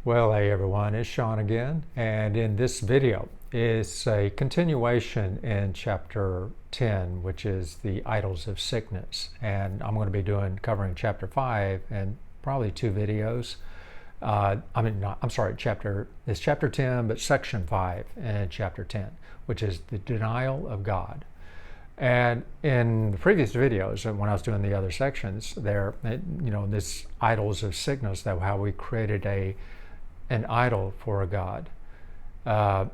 Well, hey everyone, it's Sean again, and in this video is a continuation in chapter 10, which is the idols of sickness. And I'm going to be covering chapter 5 and probably two videos. It's chapter 10, but section 5 in chapter 10, which is the denial of God. And in the previous videos, when I was doing the other sections, this idols of sickness, that how we created an idol for a god. Because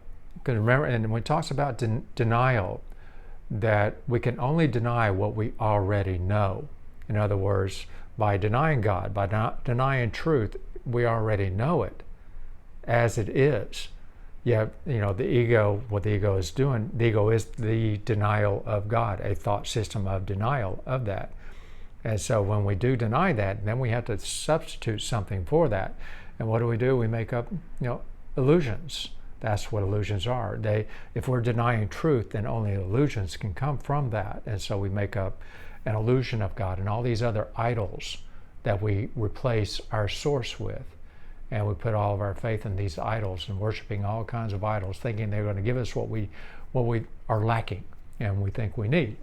remember, and when it talks about denial, that we can only deny what we already know. In other words, by denying God, by not denying truth, we already know it as it is. Yet, the ego, what the ego is doing, the ego is the denial of God, a thought system of denial of that. And so when we do deny that, then we have to substitute something for that. And what do? We make up, illusions. That's what illusions are. If we're denying truth, then only illusions can come from that. And so we make up an illusion of God and all these other idols that we replace our source with. And we put all of our faith in these idols and worshiping all kinds of idols, thinking they're going to give us what we are lacking and we think we need.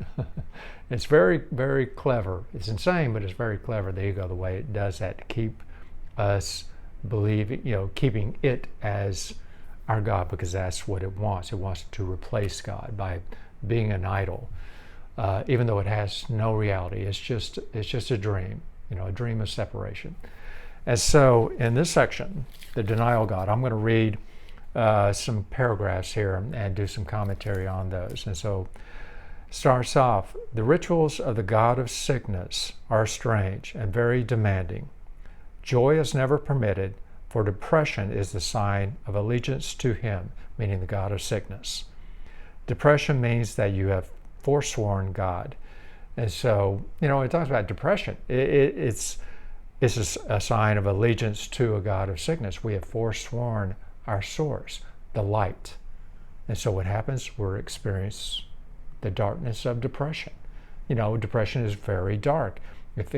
It's very, very clever. It's insane, but it's very clever, the ego, the way it does that to keep us believing, keeping it as our God, because that's what it wants. It wants to replace God by being an idol, even though it has no reality. It's just a dream, a dream of separation. And so in this section, the denial of God, I'm going to read some paragraphs here and do some commentary on those. And so starts off, the rituals of the god of sickness are strange and very demanding. Joy is never permitted, for depression is the sign of allegiance to him, meaning the god of sickness. Depression means that you have forsworn God. And so, it talks about depression. It's a sign of allegiance to a god of sickness. We have forsworn our source, the light. And so what happens? We're experiencing the darkness of depression. Depression is very dark. If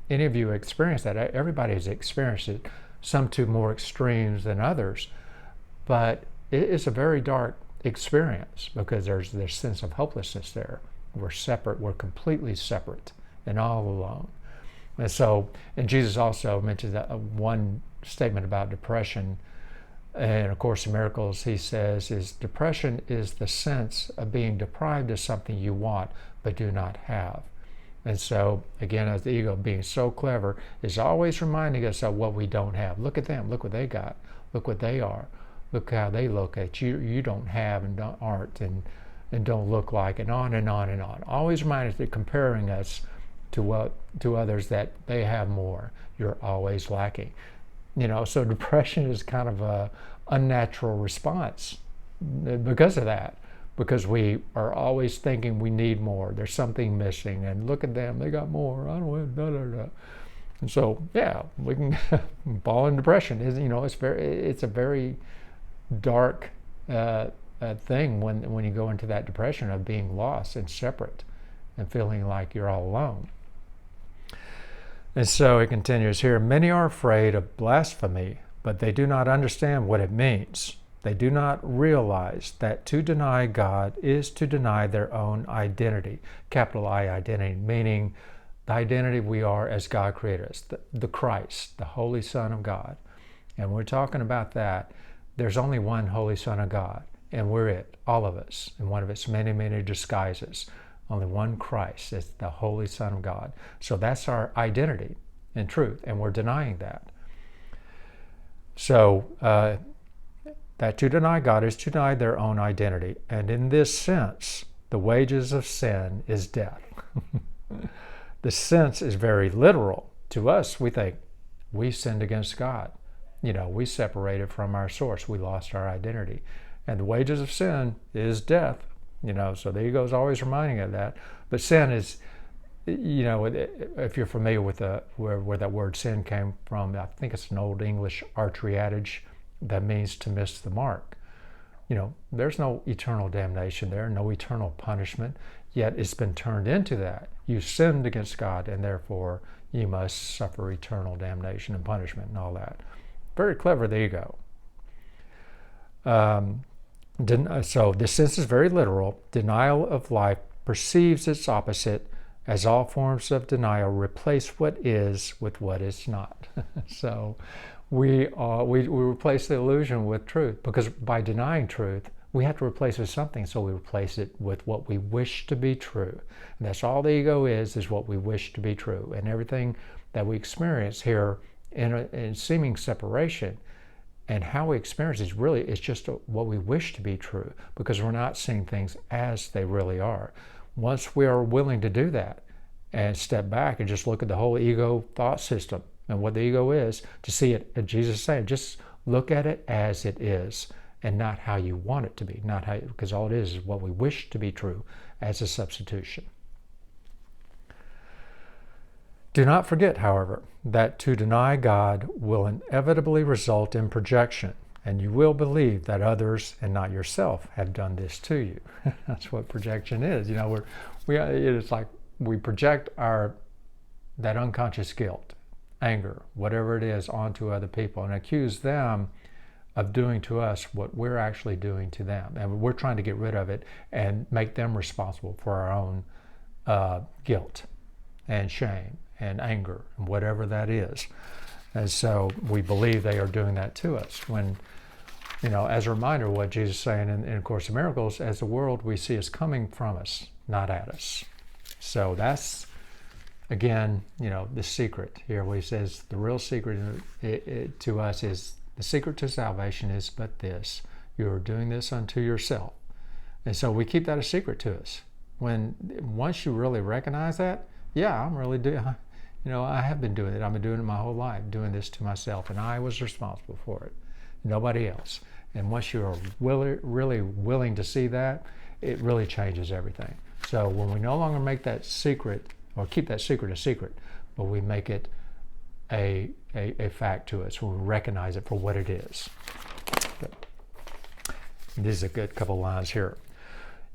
any of you experience that, everybody has experienced it, some to more extremes than others, but it's a very dark experience because there's this sense of hopelessness there. We're separate, we're completely separate and all alone. And so, and Jesus also mentioned that one statement about depression, and of course in Miracles he says, is depression is the sense of being deprived of something you want but do not have. And so, again, as the ego being so clever, is always reminding us of what we don't have. Look at them. Look what they got. Look what they are. Look how they look at you. You don't have and aren't and don't look like, and on and on and on. Always reminding us, comparing us to others, that they have more. You're always lacking. So depression is kind of a unnatural response because of that. Because we are always thinking we need more. There's something missing, and look at them, they got more. I don't know. And so, we can fall in depression. It's a very dark thing when you go into that depression of being lost and separate, and feeling like you're all alone. And so it continues here. Many are afraid of blasphemy, but they do not understand what it means. They do not realize that to deny God is to deny their own identity, capital I identity, meaning the identity we are as God created us, the Christ, the Holy Son of God. And we're talking about that. There's only one Holy Son of God, and we're it, all of us, in one of its many, many disguises. Only one Christ is the Holy Son of God. So that's our identity in truth, and we're denying that. So, that to deny God is to deny their own identity. And in this sense, the wages of sin is death. The sense is very literal. To us, we think we sinned against God. We separated from our source. We lost our identity. And the wages of sin is death. So the ego is always reminding of that. But sin is, if you're familiar with where that word sin came from, I think it's an old English archery adage that means to miss the mark. There's no eternal damnation there, no eternal punishment, yet it's been turned into that. You sinned against God, and therefore you must suffer eternal damnation and punishment and all that. Very clever, the ego. So this sense is very literal. Denial of life perceives its opposite, as all forms of denial replace what is with what is not. So we replace the illusion with truth, because by denying truth, we have to replace it with something, so we replace it with what we wish to be true. And that's all the ego is what we wish to be true. And everything that we experience here in seeming separation and how we experience is really, it's just what we wish to be true, because we're not seeing things as they really are. Once we are willing to do that and step back and just look at the whole ego thought system and what the ego is, to see it, as Jesus said, just look at it as it is and not how you want it to be, not how, because all it is what we wish to be true as a substitution. Do not forget, however, that to deny God will inevitably result in projection, and you will believe that others and not yourself have done this to you. That's what projection is. It's like we project that unconscious guilt, anger, whatever it is, onto other people and accuse them of doing to us what we're actually doing to them. And we're trying to get rid of it and make them responsible for our own guilt and shame and anger and whatever that is. And so we believe they are doing that to us. When, as a reminder, what Jesus is saying in A Course in Miracles, as the world we see is coming from us, not at us. So that's, again, the secret here, where he says the real secret to us is, the secret to salvation is but this: you are doing this unto yourself. And so we keep that a secret to us. Once you really recognize that, yeah, I'm really doing, I have been doing it. I've been doing it my whole life, doing this to myself, and I was responsible for it, nobody else. And once you are really willing to see that, it really changes everything. So when we no longer make that secret, or keep that secret a secret, but we make it a fact to us, when we recognize it for what it is. This is a good couple lines here.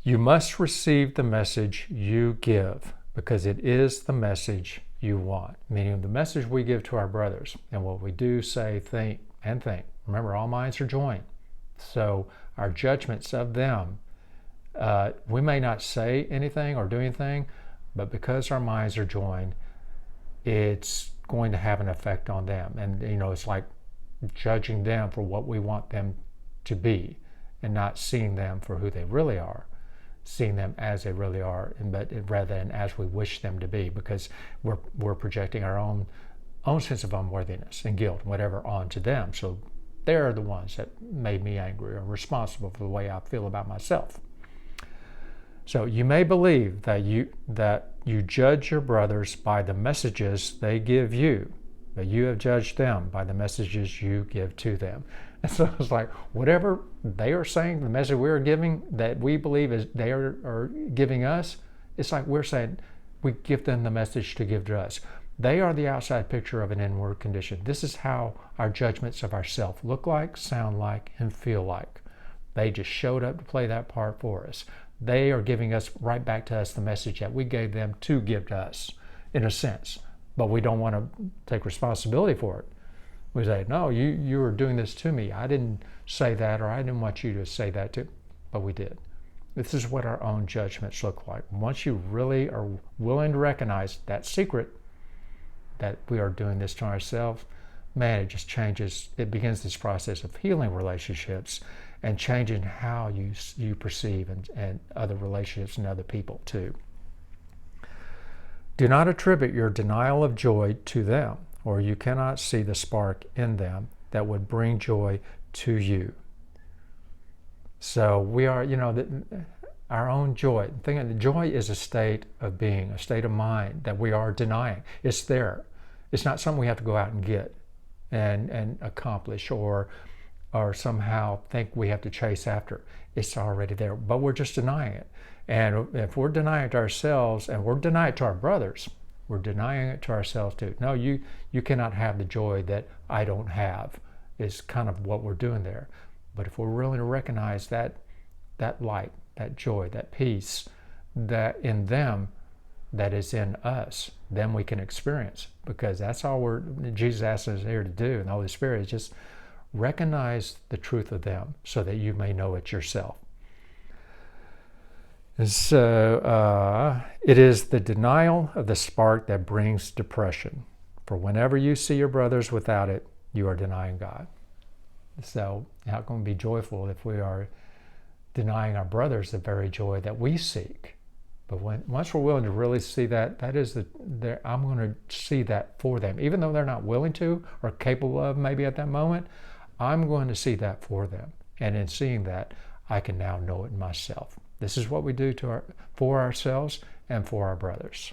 You must receive the message you give, because it is the message you want. Meaning the message we give to our brothers, and what we do, say, think. Remember, all minds are joined. So our judgments of them, we may not say anything or do anything, but because our minds are joined, it's going to have an effect on them. And it's like judging them for what we want them to be, and not seeing them for who they really are, seeing them as they really are, but rather than as we wish them to be, because we're projecting our own sense of unworthiness and guilt, whatever, onto them. So they're the ones that made me angry, or responsible for the way I feel about myself. So you may believe that you judge your brothers by the messages they give you, but you have judged them by the messages you give to them. And so it's like, whatever they are saying, the message we're giving, that we believe is they are giving us, it's like we're saying we give them the message to give to us. They are the outside picture of an inward condition. This is how our judgments of ourselves look like, sound like, and feel like. They just showed up to play that part for us. They are giving us right back to us the message that we gave them to give to us, in a sense. But we don't want to take responsibility for it. We say, no, you are doing this to me. I didn't say that, or I didn't want you to say that too. But we did. This is what our own judgments look like. Once you really are willing to recognize that secret, that we are doing this to ourselves, man, it just changes. It begins this process of healing relationships and changing how you perceive and other relationships and other people too. Do not attribute your denial of joy to them, or you cannot see the spark in them that would bring joy to you. So we are, our own joy. Joy is a state of being, a state of mind that we are denying. It's there. It's not something we have to go out and get and accomplish, or somehow think we have to chase after. It's already there, but we're just denying it. And if we're denying it to ourselves, and we're denying it to our brothers, we're denying it to ourselves too. No, you cannot have the joy that I don't have, is kind of what we're doing there. But if we're willing to recognize that light, that joy, that peace, that in them, that is in us, then we can experience. Because that's all Jesus asks us here to do, and the Holy Spirit is just Recognize the truth of them so that you may know it yourself. And so it is the denial of the spark that brings depression. For whenever you see your brothers without it, you are denying God. So how can we be joyful if we are denying our brothers the very joy that we seek? But once we're willing to really see that, I'm going to see that for them. Even though they're not willing to or capable of maybe at that moment, I'm going to see that for them. And in seeing that, I can now know it myself. This is what we do for ourselves and for our brothers.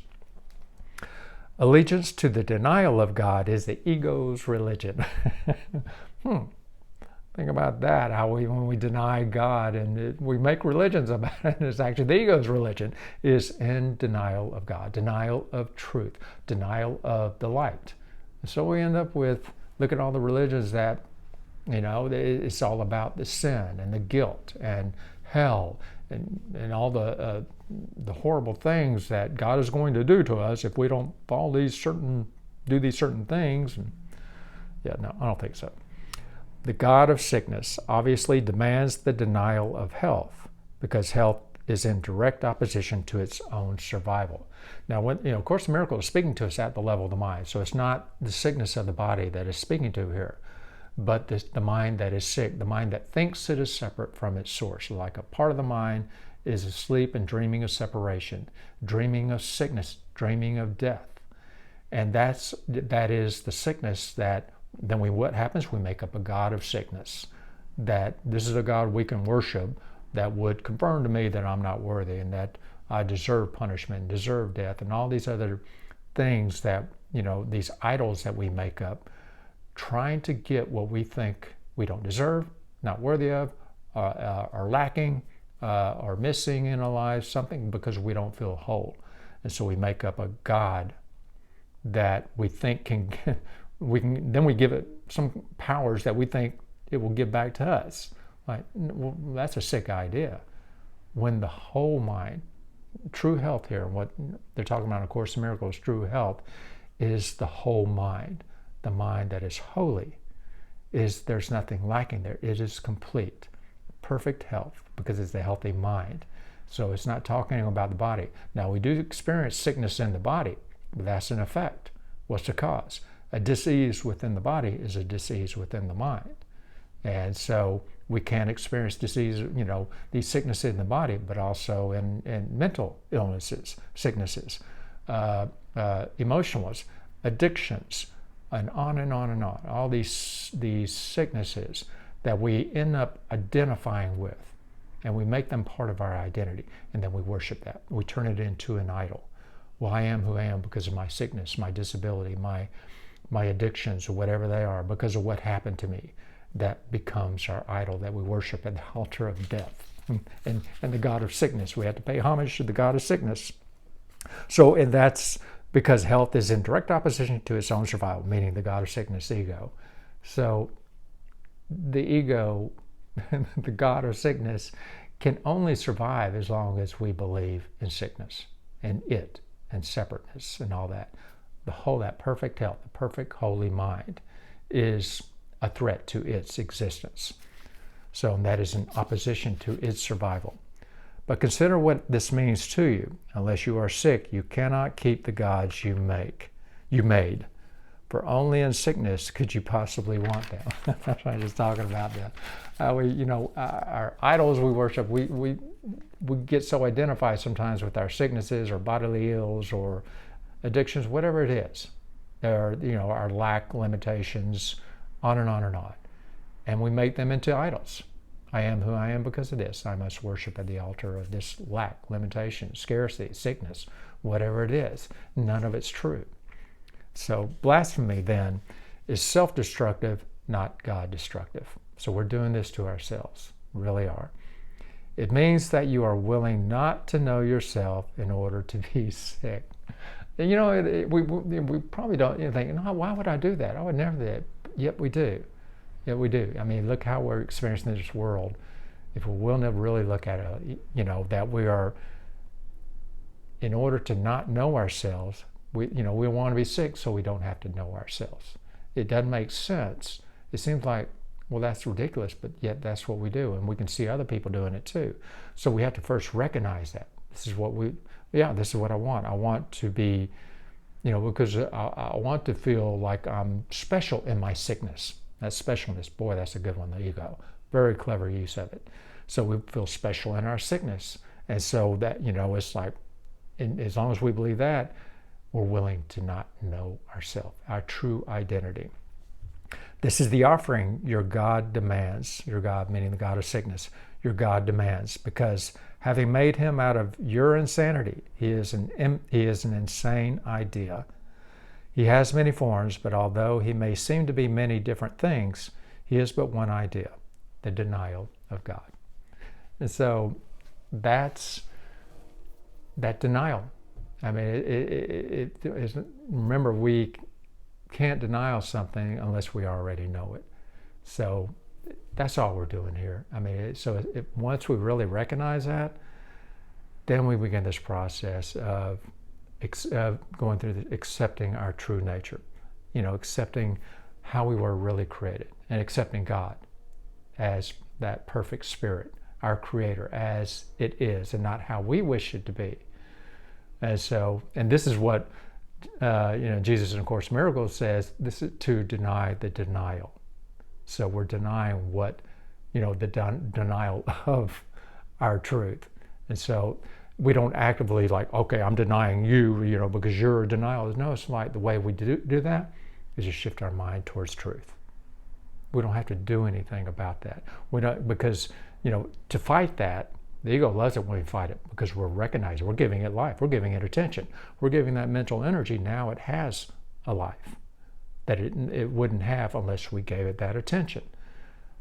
Allegiance to the denial of God is the ego's religion. Think about that, how when we deny God and we make religions about it, it's actually the ego's religion, is in denial of God, denial of truth, denial of the light. And so we end up with, look at all the religions that, it's all about the sin and the guilt and hell and all the horrible things that God is going to do to us if we don't do these certain things. And no, I don't think so. The God of sickness obviously demands the denial of health because health is in direct opposition to its own survival. Now, of course, the miracle is speaking to us at the level of the mind, so it's not the sickness of the body that is speaking to here, but the mind that is sick, the mind that thinks it is separate from its source, like a part of the mind is asleep and dreaming of separation, dreaming of sickness, dreaming of death. And that is the sickness that then what happens? We make up a God of sickness, that this is a God we can worship that would confirm to me that I'm not worthy and that I deserve punishment, deserve death, and all these other things that, these idols that we make up, trying to get what we think we don't deserve, not worthy of, are lacking, are missing in our lives, something because we don't feel whole. And so we make up a God that we think then we give it some powers that we think it will give back to us. Well, that's a sick idea. When the whole mind, true health here, what they're talking about in A Course in Miracles, true health, is the whole mind. The mind that is holy, there's nothing lacking there. It is complete, perfect health, because it's a healthy mind. So it's not talking about the body. Now, we do experience sickness in the body, but that's an effect. What's the cause? A disease within the body is a disease within the mind. And so we can experience disease, these sicknesses in the body, but also in mental illnesses, sicknesses, emotional ones, addictions, and on and on and on. All these sicknesses that we end up identifying with, and we make them part of our identity, and then we worship that. We turn it into an idol. Well, I am who I am because of my sickness, my disability, my addictions, or whatever they are, because of what happened to me. That becomes our idol that we worship at the altar of death. And the God of sickness, we have to pay homage to the God of sickness. So, and that's because health is in direct opposition to its own survival, meaning the God of sickness, ego. So the ego, the God of sickness, can only survive as long as we believe in sickness and it and separateness and all that. That perfect health, the perfect holy mind is a threat to its existence. So that is in opposition to its survival. But consider what this means to you. Unless you are sick, you cannot keep the gods you made. For only in sickness could you possibly want them. That's what I was just talking about. Our idols we worship, we get so identified sometimes with our sicknesses or bodily ills or addictions, whatever it is, or our lack, limitations, on and on and on, and we make them into idols. I am who I am because of this. I must worship at the altar of this lack, limitation, scarcity, sickness, whatever it is. None of it's true. So blasphemy then is self-destructive, not God-destructive. So we're doing this to ourselves, really are. It means that you are willing not to know yourself in order to be sick. We probably don't think, no, why would I do that? I would never do that. Yet we do. Yet we do. I mean, look how we're experiencing this world. If we will never really look at it, that we are, in order to not know ourselves, we want to be sick so we don't have to know ourselves. It doesn't make sense. It seems like Well, that's ridiculous, but yet that's what we do, and we can see other people doing it too. So we have to first recognize that this is what this is what I want. I want to be, because I want to feel like I'm special in my sickness. That specialness, boy, that's a good one, the ego. Very clever use of it. So we feel special in our sickness. And so that, it's like, as long as we believe that, we're willing to not know ourselves, our true identity. This is the offering your God demands. Your God, meaning the God of sickness, your God demands, because having made him out of your insanity, he is an insane idea. He has many forms, but although he may seem to be many different things, he is but one idea, the denial of God. And so that's that denial. I mean, it is, remember, we can't deny something unless we already know it. So that's all we're doing here. I mean, once we really recognize that, then we begin this process of going through accepting our true nature, accepting how we were really created, and accepting God as that perfect spirit, our creator, as it is, and not how we wish it to be. And this is what Jesus in A Course in Miracles says, this is to deny the denial. So we're denying what, the denial of our truth. And so we don't actively like, okay, I'm denying you, because you're a denial. No, it's like the way we do that is just shift our mind towards truth. We don't have to do anything about that. We don't, because, to fight that, the ego loves it when we fight it, because we're recognizing, we're giving it life, we're giving it attention, we're giving that mental energy, now it has a life that it wouldn't have unless we gave it that attention.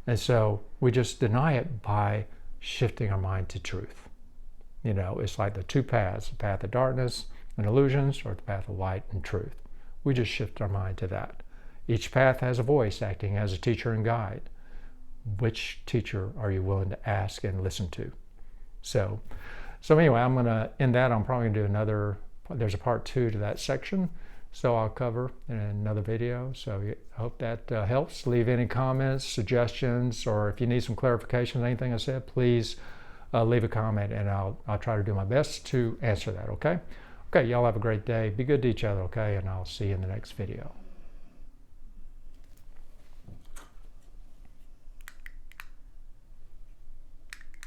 And so we just deny it by shifting our mind to truth. It's like the two paths, the path of darkness and illusions, or the path of light and truth. We just shift our mind to that. Each path has a voice acting as a teacher and guide. Which teacher are you willing to ask and listen to? So anyway, I'm going to end that. I'm probably going to do there's a part 2 to that section, so I'll cover in another video. So I hope that helps. Leave any comments, suggestions, or if you need some clarification on anything I said, please leave a comment, and I'll try to do my best to answer that, okay? Okay, y'all have a great day. Be good to each other, okay? And I'll see you in the next video.